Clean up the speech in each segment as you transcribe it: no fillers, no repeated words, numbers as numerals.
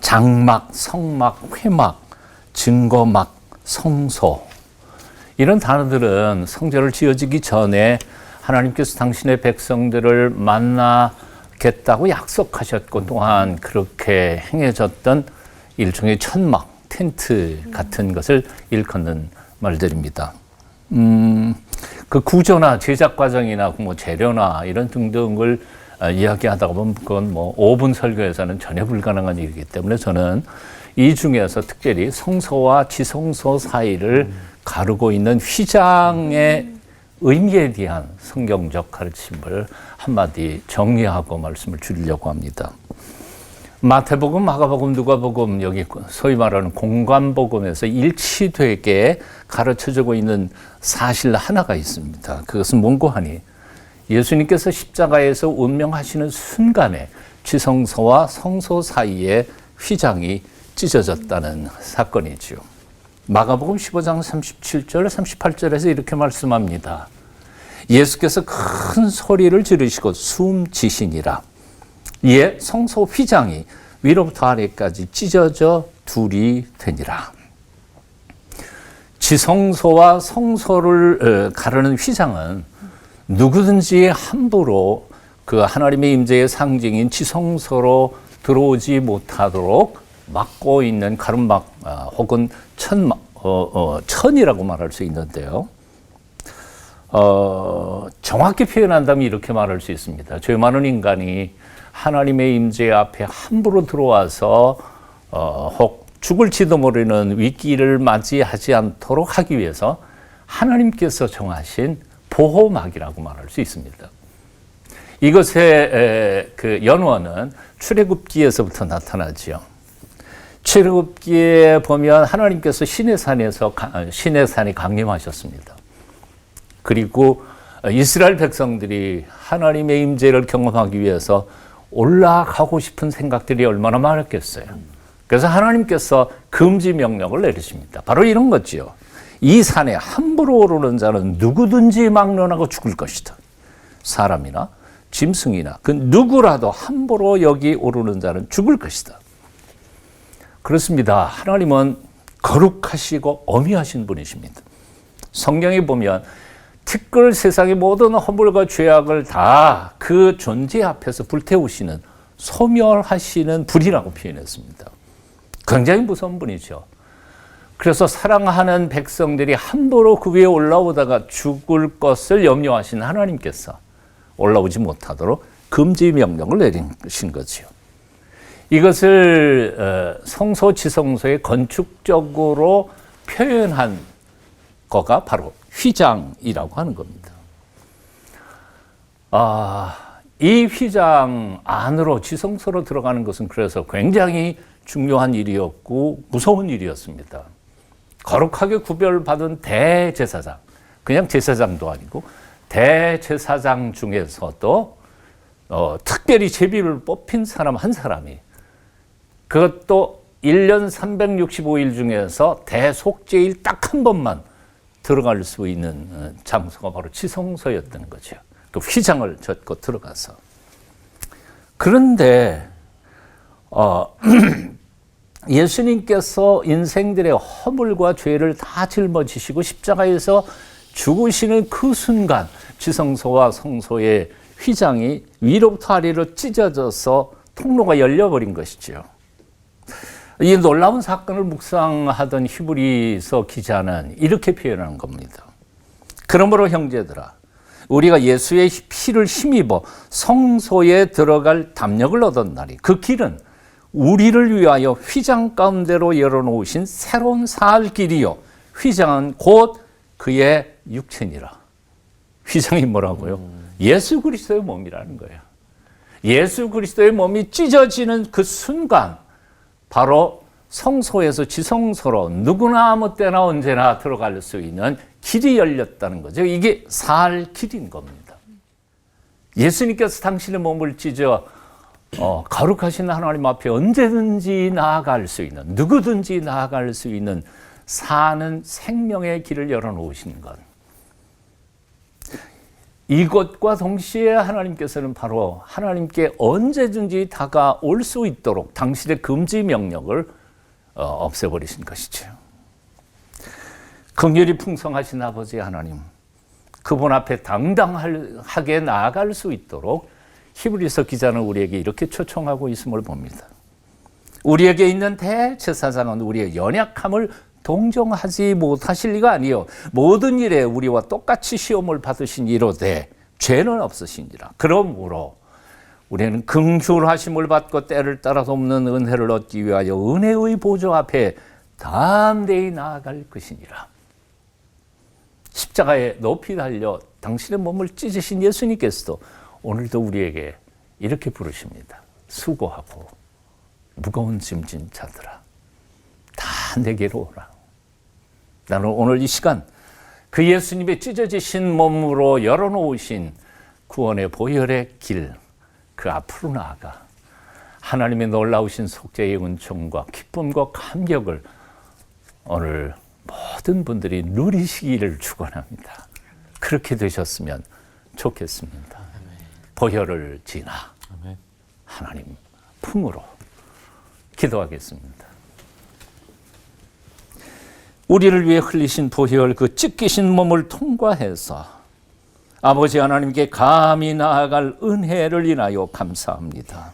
장막, 성막, 회막, 증거막, 성소 이런 단어들은 성전을 지어지기 전에 하나님께서 당신의 백성들을 만나겠다고 약속하셨고 또한 그렇게 행해졌던 일종의 천막, 텐트 같은 것을 일컫는 말들입니다. 그 구조나 제작 과정이나 뭐 재료나 이런 등등을 이야기하다가 보면 그건 뭐 5분 설교에서는 전혀 불가능한 일이기 때문에 저는 이 중에서 특별히 성소와 지성소 사이를 가르고 있는 휘장의 의미에 대한 성경적 가르침을 한마디 정리하고 말씀을 드리려고 합니다. 마태복음, 마가복음, 누가복음 여기 소위 말하는 공관복음에서 일치되게 가르쳐주고 있는 사실 하나가 있습니다. 그것은 뭔고 하니 예수님께서 십자가에서 운명하시는 순간에 지성소와 성소 사이에 휘장이 찢어졌다는 사건이죠. 마가복음 15장 37절, 38절에서 이렇게 말씀합니다. 예수께서 큰 소리를 지르시고 숨지시니라. 이에 성소 휘장이 위로부터 아래까지 찢어져 둘이 되니라. 지성소와 성소를 가르는 휘장은 누구든지 함부로 그 하나님의 임재의 상징인 지성소로 들어오지 못하도록 막고 있는 가름막 혹은 천이라고 말할 수 있는데요. 정확히 표현한다면 이렇게 말할 수 있습니다. 죄 많은 인간이 하나님의 임재 앞에 함부로 들어와서 혹 죽을지도 모르는 위기를 맞이하지 않도록 하기 위해서 하나님께서 정하신 보호막이라고 말할 수 있습니다. 이것의 그 연원은 출애굽기에서부터 나타나지요. 출애굽기에 보면 하나님께서 시내산에 강림하셨습니다. 그리고 이스라엘 백성들이 하나님의 임재를 경험하기 위해서 올라가고 싶은 생각들이 얼마나 많았겠어요. 그래서 하나님께서 금지 명령을 내리십니다. 바로 이런 거지요. 이 산에 함부로 오르는 자는 누구든지 막론하고 죽을 것이다. 사람이나 짐승이나 그 누구라도 함부로 여기 오르는 자는 죽을 것이다. 그렇습니다. 하나님은 거룩하시고 엄위하신 분이십니다. 성경에 보면 특별 세상의 모든 허물과 죄악을 다 그 존재 앞에서 불태우시는 소멸하시는 불이라고 표현했습니다. 굉장히 무서운 분이죠. 그래서 사랑하는 백성들이 함부로 그 위에 올라오다가 죽을 것을 염려하신 하나님께서 올라오지 못하도록 금지 명령을 내리신 거죠. 이것을 성소 지성소의 건축적으로 표현한 거가 바로 휘장이라고 하는 겁니다. 이 휘장 안으로 지성소로 들어가는 것은 그래서 굉장히 중요한 일이었고 무서운 일이었습니다. 거룩하게 구별받은 대제사장, 그냥 제사장도 아니고 대제사장 중에서도 특별히 제비를 뽑힌 사람 한 사람이 그것도 1년 365일 중에서 대속죄일 딱 한 번만 들어갈 수 있는 장소가 바로 지성소였던 거죠. 그 휘장을 젓고 들어가서. 그런데 예수님께서 인생들의 허물과 죄를 다 짊어지시고 십자가에서 죽으시는 그 순간 지성소와 성소의 휘장이 위로부터 아래로 찢어져서 통로가 열려버린 것이죠. 이 놀라운 사건을 묵상하던 히브리서 기자는 이렇게 표현하는 겁니다. 그러므로 형제들아, 우리가 예수의 피를 힘입어 성소에 들어갈 담력을 얻었나니 그 길은 우리를 위하여 휘장 가운데로 열어놓으신 새로운 살 길이요. 휘장은 곧 그의 육체니라. 휘장이 뭐라고요? 예수 그리스도의 몸이라는 거예요. 예수 그리스도의 몸이 찢어지는 그 순간 바로 성소에서 지성소로 누구나 아무 때나 언제나 들어갈 수 있는 길이 열렸다는 거죠. 이게 살 길인 겁니다. 예수님께서 당신의 몸을 찢어 거룩하신 하나님 앞에 언제든지 나아갈 수 있는, 누구든지 나아갈 수 있는 사는 생명의 길을 열어놓으신 것. 이것과 동시에 하나님께서는 바로 하나님께 언제든지 다가올 수 있도록 당신의 금지 명령을 없애버리신 것이죠. 긍휼이 풍성하신 아버지 하나님, 그분 앞에 당당하게 나아갈 수 있도록 히브리서 기자는 우리에게 이렇게 초청하고 있음을 봅니다. 우리에게 있는 대제사장은 우리의 연약함을 동정하지 못하실 리가 아니요 모든 일에 우리와 똑같이 시험을 받으신 이로되 죄는 없으시니라. 그러므로 우리는 긍휼하심을 받고 때를 따라 돕는 은혜를 얻기 위하여 은혜의 보좌 앞에 담대히 나아갈 것이니라. 십자가에 높이 달려 당신의 몸을 찢으신 예수님께서도 오늘도 우리에게 이렇게 부르십니다. 수고하고 무거운 짐진 자들아, 다 내게로 오라. 나는 오늘 이 시간 그 예수님의 찢어지신 몸으로 열어놓으신 구원의 보혈의 길, 그 앞으로 나아가 하나님의 놀라우신 속죄의 은총과 기쁨과 감격을 오늘 모든 분들이 누리시기를 축원합니다. 그렇게 되셨으면 좋겠습니다. 보혈을 지나 하나님 품으로 기도하겠습니다. 우리를 위해 흘리신 보혈, 그 찢기신 몸을 통과해서 아버지 하나님께 감히 나아갈 은혜를 인하여 감사합니다.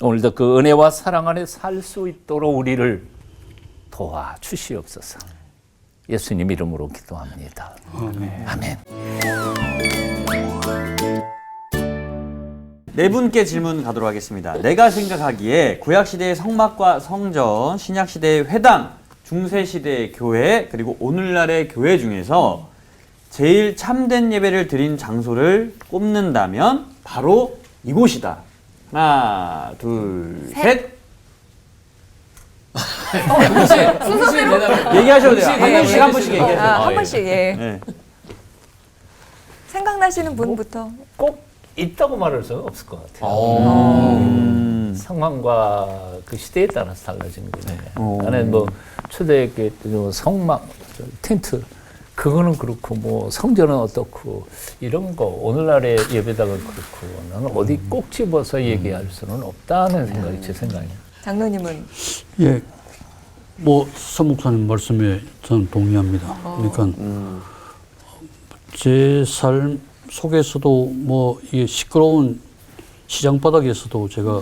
오늘도 그 은혜와 사랑 안에 살 수 있도록 우리를 도와주시옵소서. 예수님 이름으로 기도합니다. 아멘. 네 분께 질문 가도록 하겠습니다. 내가 생각하기에 구약시대의 성막과 성전, 신약시대의 회당, 중세시대의 교회, 그리고 오늘날의 교회 중에서 제일 참된 예배를 드린 장소를 꼽는다면 바로 이곳이다. 하나, 둘, 셋. 얘기하셔도 돼요. 한 분씩 한 분씩 얘기하세요. 한 번씩, 예. 네. 생각나시는 분부터. 꼭 있다고 말할 수는 없을 것 같아요. 상황과 그 시대에 따라서 달라지는 거죠. 나는 뭐 초대교회 때 성막, 텐트 그거는 그렇고 뭐 성전은 어떻고 이런 거 오늘날의 예배당은 그렇고 나는 어디 꼭 집어서 얘기할 수는 없다는 생각이 제 생각이에요. 장로님은? 예, 뭐 서목사님 말씀에 저는 동의합니다. 그러니까 제 삶 속에서도 뭐 이게 시끄러운 시장 바닥에서도 제가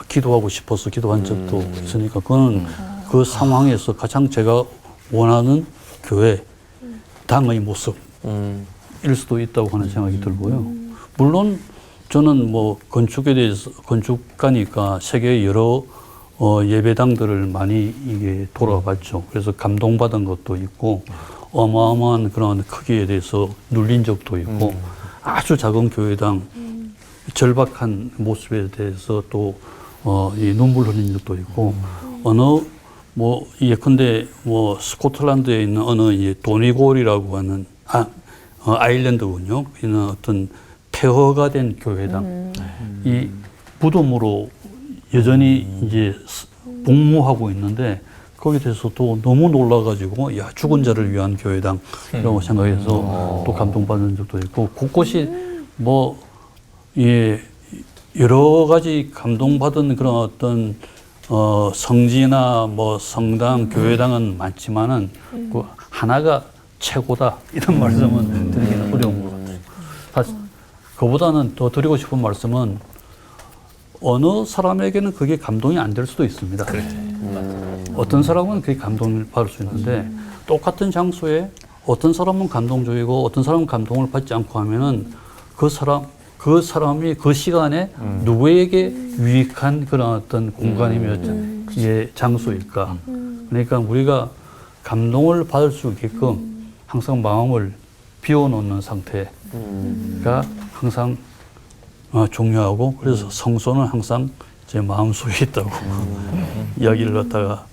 기도하고 싶어서 기도한 적도 있으니까 그거는 그 상황에서 가장 제가 원하는 교회 당의 모습일 수도 있다고 하는 생각이 들고요. 물론 저는 뭐 건축에 대해서 건축가니까 세계 여러 예배당들을 많이 이게 돌아봤죠. 그래서 감동받은 것도 있고 어마어마한 그런 크기에 대해서 눌린 적도 있고 아주 작은 교회당 절박한 모습에 대해서 또 이 눈물 흘린 적도 있고 어느 뭐 예컨대 뭐 스코틀랜드에 있는 어느 이 도니골이라고 하는 아일랜드군요. 이는 어떤 폐허가 된 교회당 이 무덤으로 여전히 이제 복무하고 있는데 거기에 대해서도 너무 놀라가지고 야 죽은 자를 위한 교회당이라고 생각해서 또 감동받은 적도 있고 곳곳이 뭐 예. 여러 가지 감동받은 그런 어떤 성지나 뭐 성당, 교회당은 많지만은 그 하나가 최고다 이런 말씀은 드리기는 어려운 것 같아요. 사실 그보다는 더 드리고 싶은 말씀은 어느 사람에게는 그게 감동이 안 될 수도 있습니다. 어떤 사람은 그게 감동을 받을 수 있는데 똑같은 장소에 어떤 사람은 감동적이고 어떤 사람은 감동을 받지 않고 하면은 그 사람이 그 시간에 누구에게 유익한 그런 어떤 공간이며 장소일까. 그러니까 우리가 감동을 받을 수 있게끔 항상 마음을 비워놓는 상태가 항상 중요하고 그래서 성소는 항상 제 마음속에 있다고 이야기를 갖다가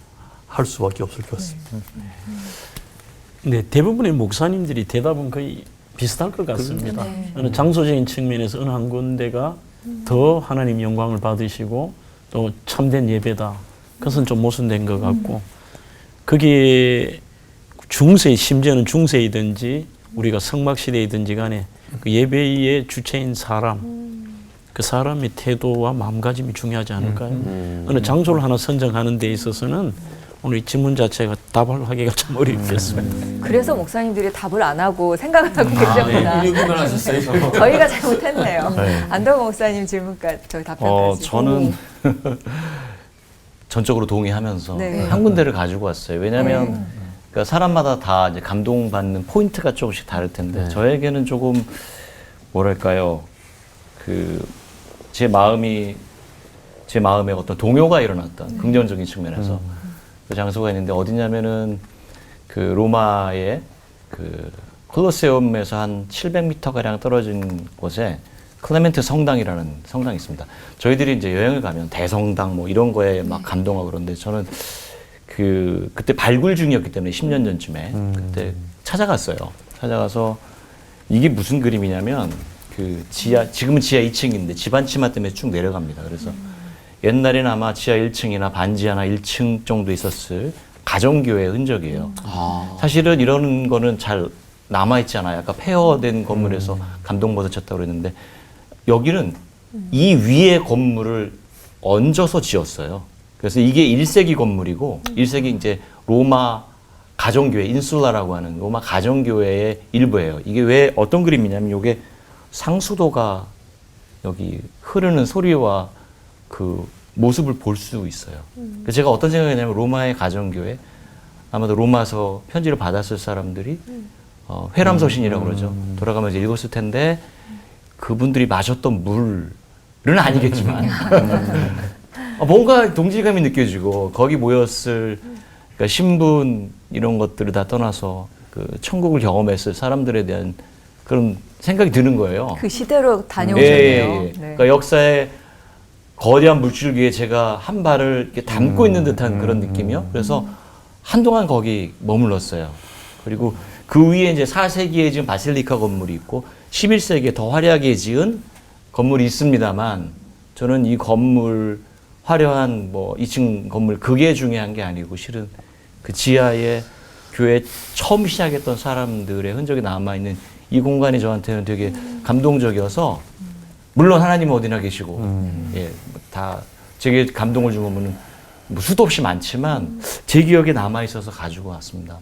할 수밖에 없을 것 같습니다. 네, 대부분의 목사님들이 대답은 거의 비슷할 것 같습니다. 어느 장소적인 측면에서 어느 한 군데가 더 하나님 영광을 받으시고 또 참된 예배다. 그것은 좀 모순된 것 같고 그게 중세, 심지어는 중세이든지 우리가 성막시대이든지 간에 그 예배의 주체인 사람, 그 사람의 태도와 마음가짐이 중요하지 않을까요? 어느 장소를 하나 선정하는 데 있어서는 오늘 이 질문 자체가 답을 하기가 참 어렵겠습니다. 그래서 목사님들이 답을 안 하고 생각을 하고 계셨구나. 여기만 하셨어요. 저희가 잘못했네요. 안동호 목사님 질문까지 저희 답변까지. 저는 전적으로 동의하면서 네. 한 군데를 가지고 왔어요. 왜냐하면 그러니까 사람마다 다 이제 감동받는 포인트가 조금씩 다를 텐데 저에게는 조금 뭐랄까요, 그 제 마음에 어떤 동요가 일어났던 긍정적인 측면에서 그 장소가 있는데 어디냐면은 그 로마의 그 콜로세움에서 한 700m 가량 떨어진 곳에 클레멘트 성당이라는 성당이 있습니다. 저희들이 이제 여행을 가면 대성당 뭐 이런 거에 막 감동하고 그런데 저는 그때 발굴 중이었기 때문에 10년 전쯤에 그때 찾아갔어요. 찾아가서 이게 무슨 그림이냐면 그 지금은 지하 2층인데 집안 치마 때문에 쭉 내려갑니다. 그래서 옛날에는 아마 지하 1층이나 반지 하나 1층 정도 있었을 가정교회 흔적이에요. 사실은 이런 거는 잘 남아있잖아요. 약간 폐허된 건물에서 감동받으셨다고 그랬는데 여기는 이 위에 건물을 얹어서 지었어요. 그래서 이게 1세기 건물이고 1세기 이제 로마 가정교회, 인슐라라고 하는 로마 가정교회의 일부예요. 이게 왜 어떤 그림이냐면 이게 상수도가 여기 흐르는 소리와 그 모습을 볼 수 있어요. 그래서 제가 어떤 생각이냐면 로마의 가정교회, 아마도 로마서 편지를 받았을 사람들이 회람서신이라고 그러죠. 돌아가면서 읽었을 텐데 그분들이 마셨던 물은 아니겠지만 뭔가 동질감이 느껴지고 거기 모였을 그러니까 신분 이런 것들을 다 떠나서 그 천국을 경험했을 사람들에 대한 그런 생각이 드는 거예요. 그 시대로 다녀오셨네요. 네. 그러니까 역사의 거대한 물줄기에 제가 한 발을 이렇게 담고 있는 듯한 그런 느낌이요. 그래서 한동안 거기 머물렀어요. 그리고 그 위에 이제 4세기에 지은 바실리카 건물이 있고 11세기에 더 화려하게 지은 건물이 있습니다만 저는 이 건물 화려한 뭐 2층 건물 그게 중요한 게 아니고 실은 그 지하에 교회 처음 시작했던 사람들의 흔적이 남아있는 이 공간이 저한테는 되게 감동적이어서 물론 하나님은 어디나 계시고 예, 다 제게 감동을 준 거는 뭐 수도 없이 많지만 제 기억에 남아있어서 가지고 왔습니다.